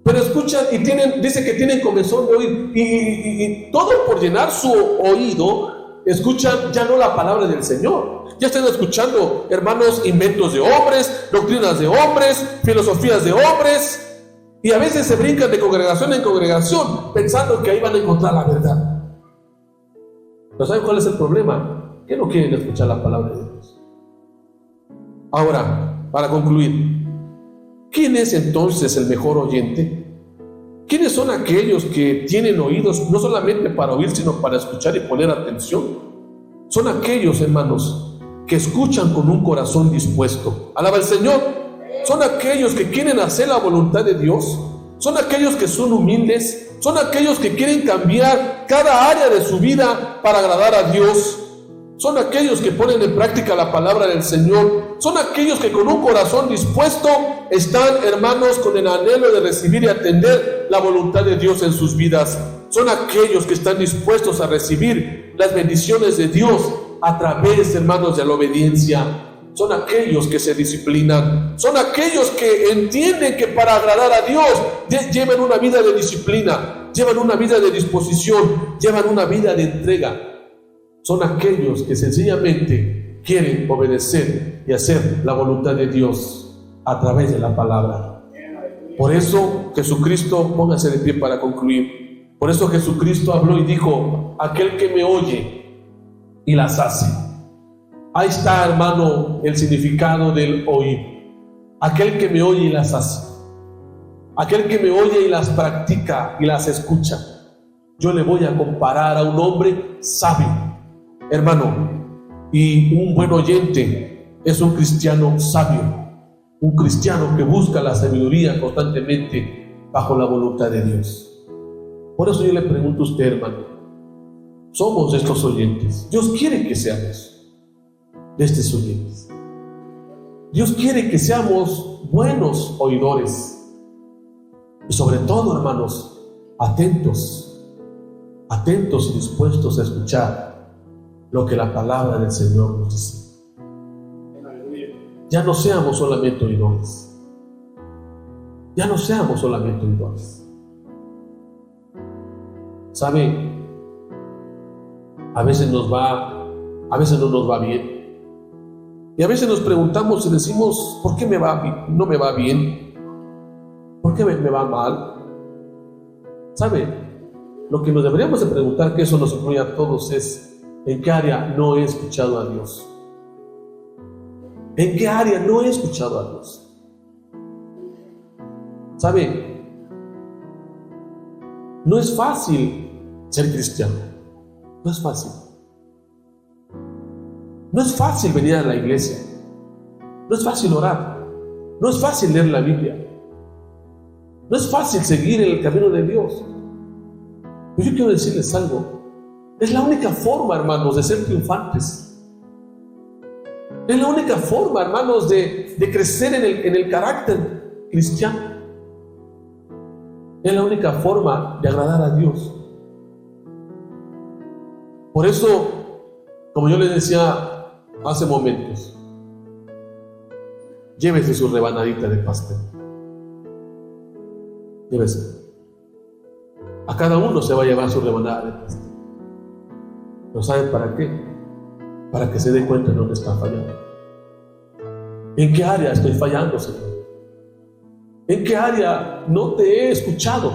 Pero escuchan y dice que tienen comezón de oír, y todo por llenar su oído, escuchan ya no la palabra del Señor. Ya están escuchando, hermanos, inventos de hombres, doctrinas de hombres, filosofías de hombres, y a veces se brincan de congregación en congregación pensando que ahí van a encontrar la verdad. ¿Pero saben cuál es el problema? Que no quieren escuchar la palabra de Dios. Ahora, para concluir, ¿quién es entonces el mejor oyente? ¿Quiénes son aquellos que tienen oídos no solamente para oír, sino para escuchar y poner atención? Son aquellos, hermanos, que escuchan con un corazón dispuesto. Alaba al Señor. Son aquellos que quieren hacer la voluntad de Dios. Son aquellos que son humildes. Son aquellos que quieren cambiar cada área de su vida para agradar a Dios. Son aquellos que ponen en práctica la palabra del Señor. Son aquellos que con un corazón dispuesto están, hermanos, con el anhelo de recibir y atender la voluntad de Dios en sus vidas. Son aquellos que están dispuestos a recibir las bendiciones de Dios a través, hermanos, de la obediencia. Son aquellos que se disciplinan. Son aquellos que entienden que para agradar a Dios llevan una vida de disciplina, llevan una vida de disposición, llevan una vida de entrega. Son aquellos que sencillamente quieren obedecer y hacer la voluntad de Dios a través de la palabra. Por eso Jesucristo, póngase de pie para concluir. Por eso Jesucristo habló y dijo: aquel que me oye y las hace. Ahí está, hermano, el significado del oír. Aquel que me oye y las hace. Aquel que me oye y las practica y las escucha. Yo le voy a comparar a un hombre sabio, hermano, y un buen oyente es un cristiano sabio, un cristiano que busca la sabiduría constantemente bajo la voluntad de Dios. Por eso yo le pregunto a usted, hermano, ¿somos estos oyentes? Dios quiere que seamos de estos oyentes. Dios quiere que seamos buenos oidores y sobre todo, hermanos, atentos y dispuestos a escuchar lo que la palabra del Señor nos dice. Ya no seamos solamente oidores. Ya no seamos solamente oidores. ¿Sabe? A veces no nos va bien. Y a veces nos preguntamos y decimos, ¿por qué no me va bien? ¿Por qué me va mal? ¿Sabe? Lo que nos deberíamos de preguntar, que eso nos incluye a todos, es ¿en qué área no he escuchado a Dios? ¿En qué área no he escuchado a Dios? ¿Sabe? No es fácil ser cristiano. No es fácil. No es fácil venir a la iglesia. No es fácil orar. No es fácil leer la Biblia. No es fácil seguir el camino de Dios. Pero yo quiero decirles algo. Es la única forma, hermanos, de ser triunfantes. Es la única forma, hermanos, de crecer en el carácter cristiano. Es la única forma de agradar a Dios. Por eso, como yo les decía hace momentos, llévese su rebanadita de pastel. Llévese. A cada uno se va a llevar su rebanada de pastel. ¿Pero saben para qué? Para que se dé cuenta de dónde está fallando. ¿En qué área estoy fallando, Señor? ¿En qué área no te he escuchado?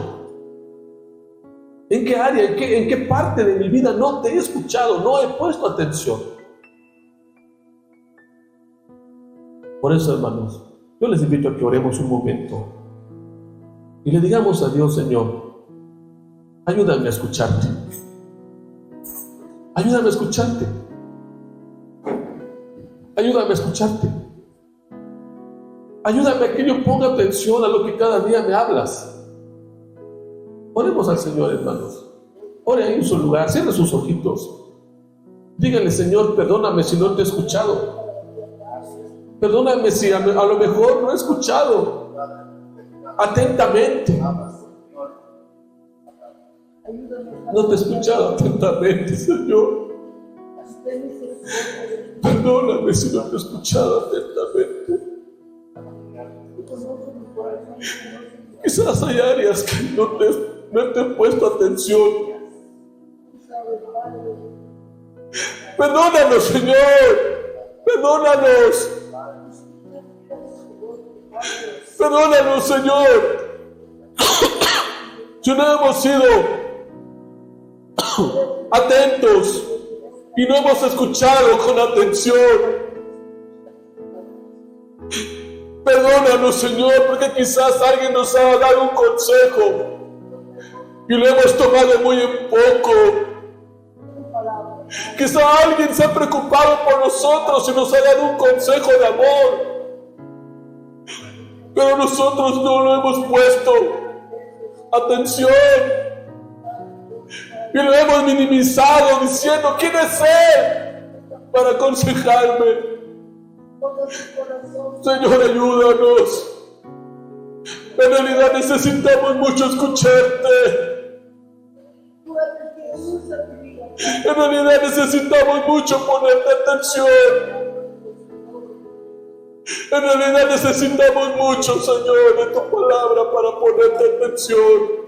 ¿En qué área, en qué parte de mi vida no te he escuchado? No he puesto atención. Por eso, hermanos, yo les invito a que oremos un momento y le digamos a Dios, Señor, ayúdame a escucharte. Ayúdame a escucharte. Ayúdame a escucharte. Ayúdame a que yo ponga atención a lo que cada día me hablas. Oremos al Señor, hermanos. Ore ahí en su lugar, cierre sus ojitos. Dígale, Señor, perdóname si no te he escuchado. Perdóname si a lo mejor no he escuchado atentamente. No te he escuchado atentamente, Señor. Perdóname si no te he escuchado atentamente. Quizás hay áreas que no te he puesto atención. Perdónanos, Señor. Perdónanos. Perdónanos, Señor. Si no hemos sido atentos y no hemos escuchado con atención. Perdónanos, Señor, porque quizás alguien nos ha dado un consejo y lo hemos tomado muy en poco. Quizás alguien se ha preocupado por nosotros y nos ha dado un consejo de amor, pero nosotros no lo hemos puesto atención y lo hemos minimizado diciendo, ¿quién es él para aconsejarme? Señor, ayúdanos. En realidad necesitamos mucho escucharte. En realidad necesitamos mucho ponerte atención. En realidad necesitamos mucho, Señor, de tu palabra para ponerte atención.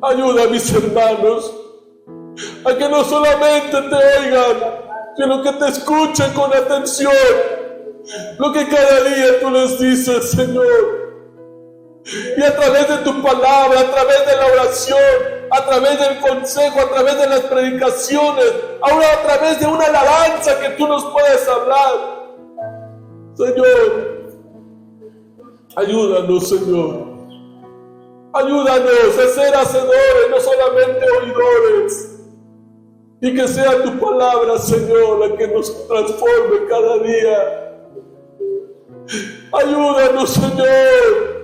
Ayuda a mis hermanos a que no solamente te oigan, sino que te escuchen con atención lo que cada día tú les dices, Señor. Y a través de tu palabra, a través de la oración, a través del consejo, a través de las predicaciones, ahora a través de una alabanza que tú nos puedes hablar. Señor, ayúdanos, Señor. Ayúdanos a ser hacedores, no solamente oidores. Y que sea tu palabra, Señor, la que nos transforme cada día. Ayúdanos, Señor.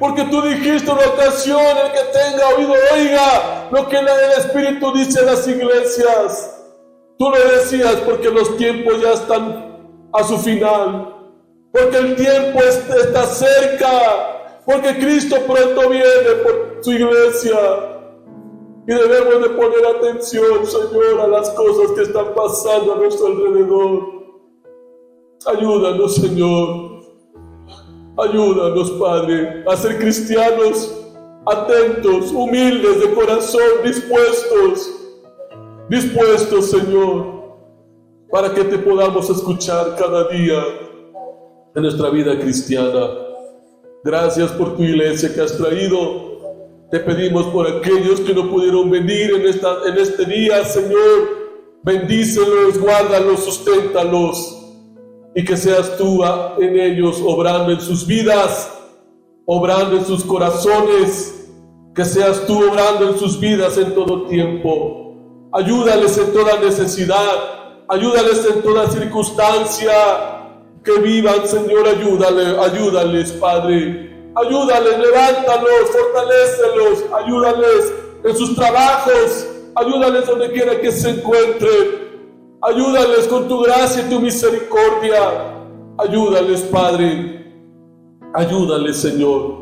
Porque tú dijiste una ocasión, el que tenga oído oiga lo que el Espíritu dice a las iglesias. Tú lo decías porque los tiempos ya están a su final. Porque el tiempo está cerca. Porque Cristo pronto viene por su iglesia. Y debemos de poner atención, Señor, a las cosas que están pasando a nuestro alrededor. Ayúdanos, Señor. Ayúdanos, Padre, a ser cristianos atentos, humildes de corazón, dispuestos, Señor, para que te podamos escuchar cada día en nuestra vida cristiana. Gracias por tu iglesia que has traído. Te pedimos por aquellos que no pudieron venir en este día, Señor. Bendícelos, guárdalos, susténtalos, y que seas tú en ellos, obrando en sus vidas, obrando en sus corazones, que seas tú obrando en sus vidas en todo tiempo. Ayúdales en toda necesidad, ayúdales en toda circunstancia que vivan, Señor. Ayúdales, Padre. Ayúdales, levántalos, fortalécelos, ayúdales en sus trabajos, ayúdales donde quiera que se encuentren. Ayúdales con tu gracia y tu misericordia. Ayúdales, Padre. Ayúdales, Señor.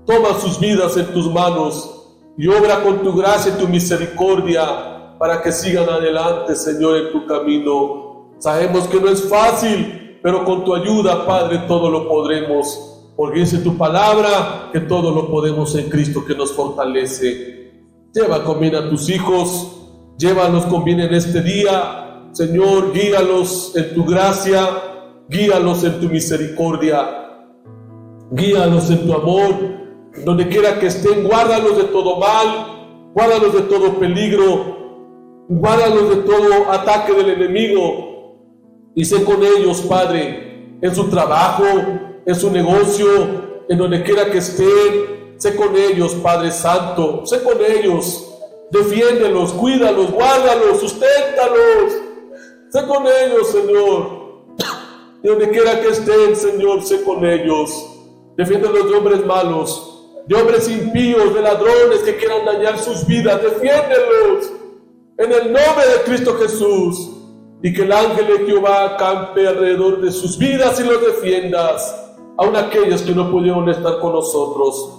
Toma sus vidas en tus manos y obra con tu gracia y tu misericordia para que sigan adelante, Señor, en tu camino. Sabemos que no es fácil, pero con tu ayuda, Padre, todo lo podremos. Porque dice tu palabra que todo lo podemos en Cristo que nos fortalece. Lleva con bien a tus hijos, llévalos con bien en este día. Señor, guíalos en tu gracia, guíalos en tu misericordia, guíalos en tu amor, donde quiera que estén. Guárdalos de todo mal, guárdalos de todo peligro, guárdalos de todo ataque del enemigo, y sé con ellos, Padre, en su trabajo, en su negocio, en donde quiera que estén. Sé con ellos, Padre Santo, sé con ellos, defiéndelos, cuídalos, guárdalos, susténtalos. Sé con ellos, Señor, y donde quiera que estén, Señor, sé con ellos. Defiéndelos de hombres malos, de hombres impíos, de ladrones que quieran dañar sus vidas. Defiéndelos en el nombre de Cristo Jesús, y que el ángel de Jehová acampe alrededor de sus vidas y los defiendas, aun aquellos que no pudieron estar con nosotros.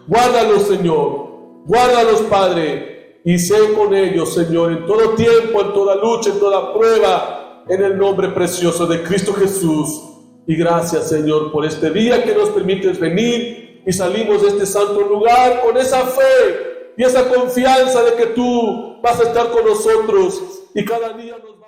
Guárdalos, Señor, guárdalos, Padre, y sé con ellos, Señor, en todo tiempo, en toda lucha, en toda prueba, en el nombre precioso de Cristo Jesús. Y gracias, Señor, por este día que nos permites venir y salimos de este santo lugar con esa fe y esa confianza de que tú vas a estar con nosotros y cada día nos